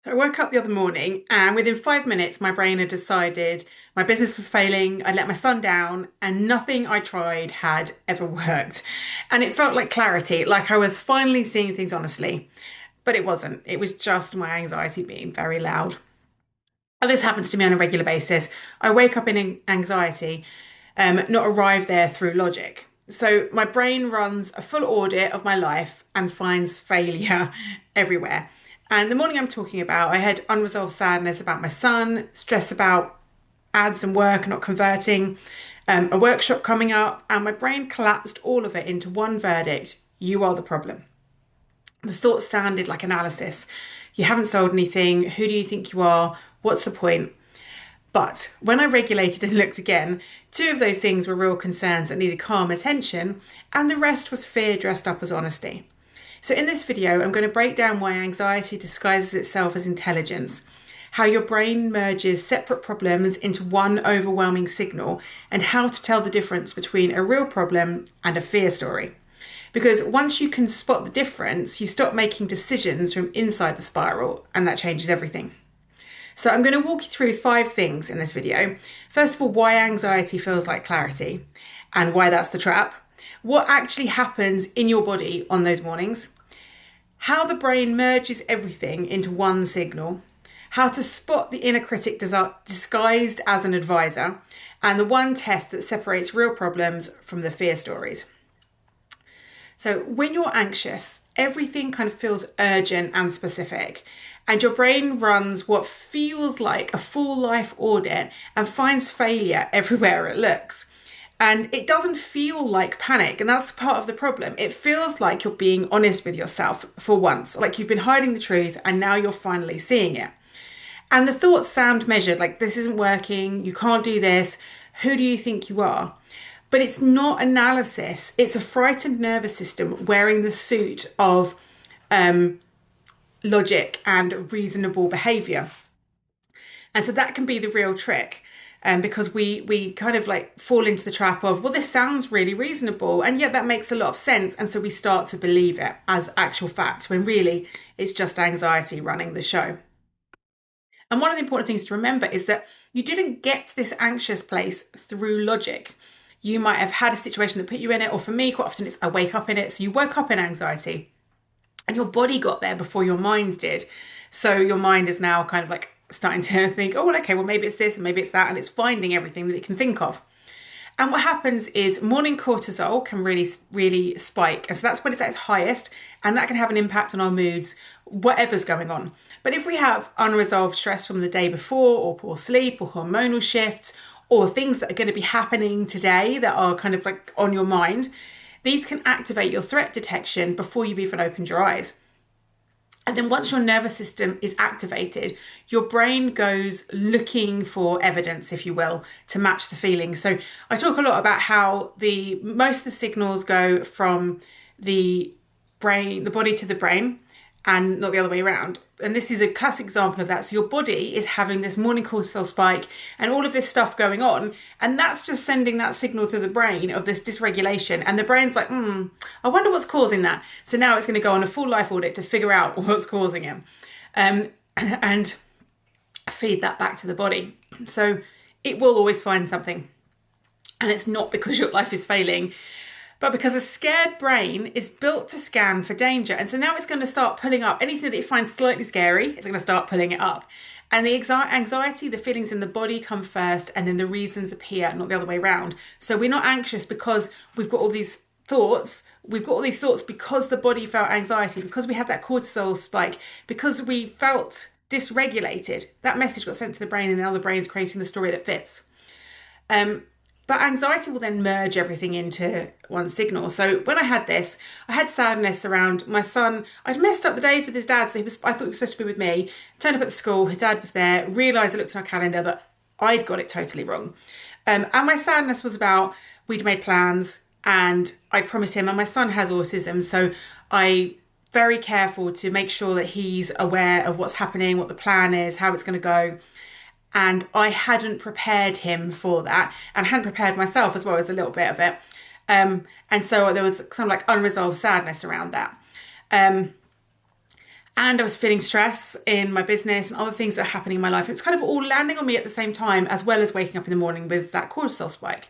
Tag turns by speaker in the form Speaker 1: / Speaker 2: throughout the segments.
Speaker 1: I woke up the other morning and within 5 minutes, my brain had decided my business was failing, I'd let my son down, and nothing I tried had ever worked. And it felt like clarity, like I was finally seeing things honestly. But it wasn't. It was just my anxiety being very loud. And this happens to me on a regular basis. I wake up in anxiety, not arrive there through logic. So my brain runs a full audit of my life and finds failure everywhere. And the morning I'm talking about, I had unresolved sadness about my son, stress about ads and work not converting, a workshop coming up, and my brain collapsed all of it into one verdict: you are the problem. The thoughts sounded like analysis. You haven't sold anything. Who do you think you are? What's the point? But when I regulated and looked again, two of those things were real concerns that needed calm attention, and the rest was fear dressed up as honesty. So in this video, I'm going to break down why anxiety disguises itself as intelligence, how your brain merges separate problems into one overwhelming signal, and how to tell the difference between a real problem and a fear story. Because once you can spot the difference, you stop making decisions from inside the spiral, and that changes everything. So I'm going to walk you through 5 things in this video. First of all, why anxiety feels like clarity and why that's the trap. What actually happens in your body on those mornings. How the brain merges everything into one signal. How to spot the inner critic disguised as an advisor. And the one test that separates real problems from the fear stories. So when you're anxious, everything kind of feels urgent and specific. And your brain runs what feels like a full life audit and finds failure everywhere it looks. And it doesn't feel like panic, and that's part of the problem. It feels like you're being honest with yourself for once, like you've been hiding the truth and now you're finally seeing it. And the thoughts sound measured, like this isn't working, you can't do this, who do you think you are? But it's not analysis, it's a frightened nervous system wearing the suit of logic and reasonable behavior. And so that can be the real trick. Because we kind of like fall into the trap of, well, this sounds really reasonable, and yet that makes a lot of sense. And so we start to believe it as actual fact, when really it's just anxiety running the show. And one of the important things to remember is that you didn't get to this anxious place through logic. You might have had a situation that put you in it, or for me, quite often it's I wake up in it. So you woke up in anxiety and your body got there before your mind did. So your mind is now kind of like starting to think, oh, well, okay, well, maybe it's this and maybe it's that, and it's finding everything that it can think of. And what happens is morning cortisol can really spike. And so that's when it's at its highest, and that can have an impact on our moods, whatever's going on. But if we have unresolved stress from the day before, or poor sleep, or hormonal shifts, or things that are going to be happening today that are kind of like on your mind, these can activate your threat detection before you've even opened your eyes. And then once your nervous system is activated, your brain goes looking for evidence, if you will, to match the feelings. So I talk a lot about how most of the signals go from the body to the brain, and not the other way around. And this is a classic example of that. So your body is having this morning cortisol spike and all of this stuff going on. And that's just sending that signal to the brain of this dysregulation. And the brain's like, I wonder what's causing that. So now it's going to go on a full life audit to figure out what's causing it. And feed that back to the body. So it will always find something. And it's not because your life is failing, but because a scared brain is built to scan for danger. And so now it's going to start pulling up anything that it finds slightly scary, it's going to start pulling it up. And the anxiety, the feelings in the body come first, and then the reasons appear, not the other way around. So we're not anxious because we've got all these thoughts. We've got all these thoughts because the body felt anxiety, because we had that cortisol spike, because we felt dysregulated. That message got sent to the brain, and now the brain's creating the story that fits. But anxiety will then merge everything into one signal. So when I had this, I had sadness around my son. I'd messed up the days with his dad. So I thought he was supposed to be with me. Turned up at the school. His dad was there. Realised I looked at our calendar that I'd got it totally wrong. And my sadness was about we'd made plans and I promised him, and my son has autism. So I very careful to make sure that he's aware of what's happening, what the plan is, how it's going to go. And I hadn't prepared him for that, and hadn't prepared myself as well as a little bit of it. And so there was some like unresolved sadness around that. and I was feeling stress in my business and other things that are happening in my life. It's kind of all landing on me at the same time, as well as waking up in the morning with that cortisol spike.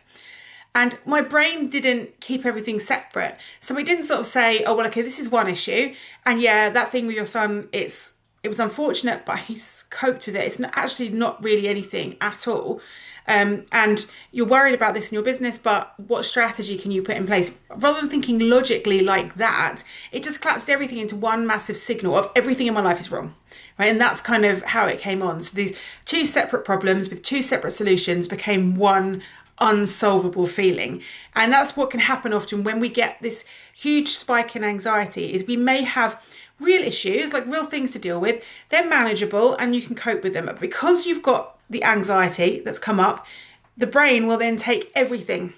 Speaker 1: And my brain didn't keep everything separate. So it didn't sort of say, oh, well, okay, this is one issue. And yeah, that thing with your son, it was unfortunate, but he's coped with it. It's actually not really anything at all. And you're worried about this in your business, but what strategy can you put in place? Rather than thinking logically like that, it just collapsed everything into one massive signal of everything in my life is wrong, right? And that's kind of how it came on. So these two separate problems with two separate solutions became one unsolvable feeling. And that's what can happen often when we get this huge spike in anxiety, is we may have real issues, like real things to deal with. They're manageable and you can cope with them. But because you've got the anxiety that's come up, the brain will then take everything.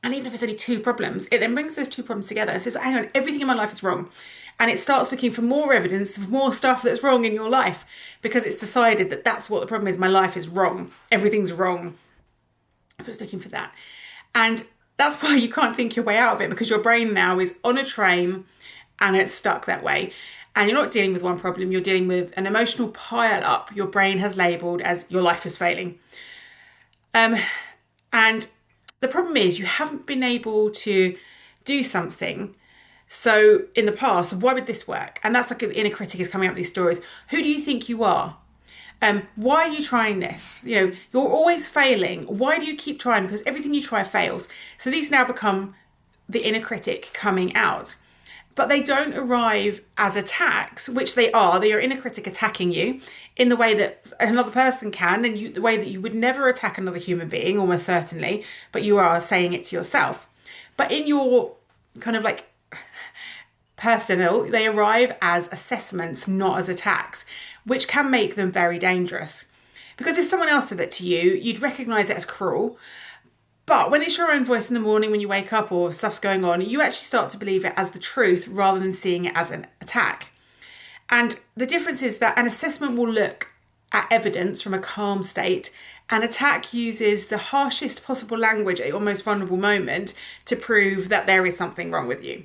Speaker 1: And even if it's only two problems, it then brings those two problems together and says, hang on, everything in my life is wrong. And it starts looking for more evidence of more stuff that's wrong in your life, because it's decided that that's what the problem is. My life is wrong. Everything's wrong. So it's looking for that. And that's why you can't think your way out of it, because your brain now is on a train and it's stuck that way. And you're not dealing with one problem, you're dealing with an emotional pile up your brain has labelled as your life is failing. And the problem is you haven't been able to do something. So in the past, why would this work? And that's like the inner critic is coming up with these stories. Who do you think you are? Why are you trying this? You're always failing. Why do you keep trying? Because everything you try fails. So these now become the inner critic coming out. But they don't arrive as attacks, which they are. They are inner critic attacking you in the way that another person can, and the way that you would never attack another human being, almost certainly, but you are saying it to yourself. But in your kind of like personal, they arrive as assessments, not as attacks, which can make them very dangerous. Because if someone else said that to you, you'd recognise it as cruel. But when it's your own voice in the morning when you wake up or stuff's going on, you actually start to believe it as the truth rather than seeing it as an attack. And the difference is that an assessment will look at evidence from a calm state. An attack uses the harshest possible language at your most vulnerable moment to prove that there is something wrong with you.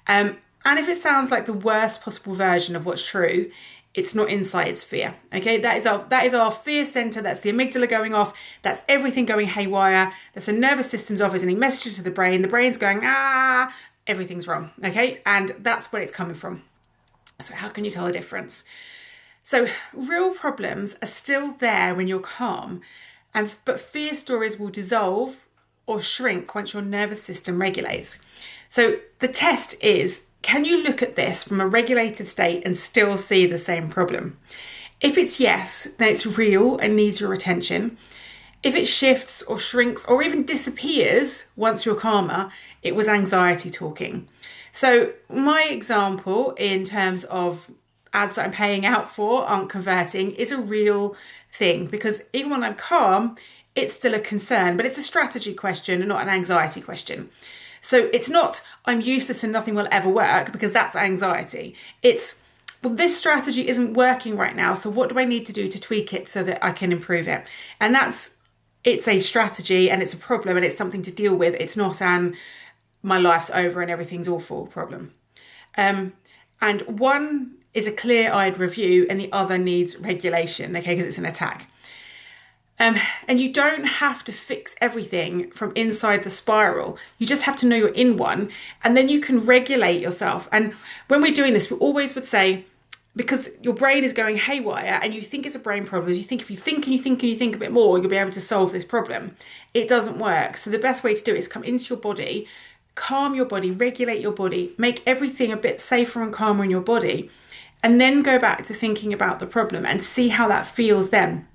Speaker 1: And if it sounds like the worst possible version of what's true, it's not insight, it's fear. Okay, that is our fear center. That's the amygdala going off. That's everything going haywire. That's the nervous system's off, sending messages to the brain. The brain's going, everything's wrong. Okay, and that's where it's coming from. So how can you tell the difference? So real problems are still there when you're calm, but fear stories will dissolve or shrink once your nervous system regulates. So the test is, can you look at this from a regulated state and still see the same problem? If it's yes, then it's real and needs your attention. If it shifts or shrinks or even disappears once you're calmer, it was anxiety talking. So my example in terms of ads that I'm paying out for aren't converting is a real thing, because even when I'm calm, it's still a concern, but it's a strategy question and not an anxiety question. So it's not, I'm useless and nothing will ever work, because that's anxiety. It's, well, this strategy isn't working right now, so what do I need to do to tweak it so that I can improve it? And it's a strategy and it's a problem and it's something to deal with. It's not my life's over and everything's awful problem. And one is a clear-eyed review and the other needs regulation, okay, because it's an attack. And you don't have to fix everything from inside the spiral. You just have to know you're in one, and then you can regulate yourself. And when we're doing this, we always would say, because your brain is going haywire and you think it's a brain problem, you think if you think and you think and you think a bit more, you'll be able to solve this problem. It doesn't work. So the best way to do it is come into your body, calm your body, regulate your body, make everything a bit safer and calmer in your body, and then go back to thinking about the problem and see how that feels then.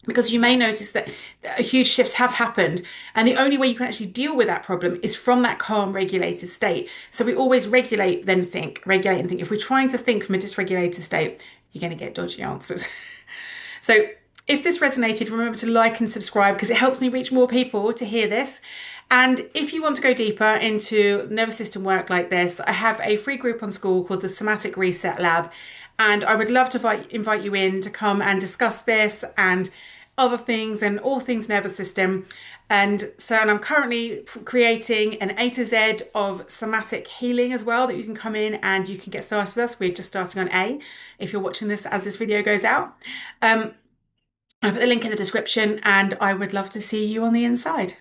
Speaker 1: Because you may notice that huge shifts have happened, and the only way you can actually deal with that problem is from that calm, regulated state. So we always regulate, then think, regulate and think. If we're trying to think from a dysregulated state, you're going to get dodgy answers. So if this resonated, remember to like and subscribe, because it helps me reach more people to hear this. And if you want to go deeper into nervous system work like this, I have a free group on school called the Somatic Reset Lab. And I would love to invite you in to come and discuss this and other things and all things nervous system. And I'm currently creating an A to Z of somatic healing as well, that you can come in and you can get started with us. We're just starting on A, if you're watching this as this video goes out. I'll put the link in the description, and I would love to see you on the inside.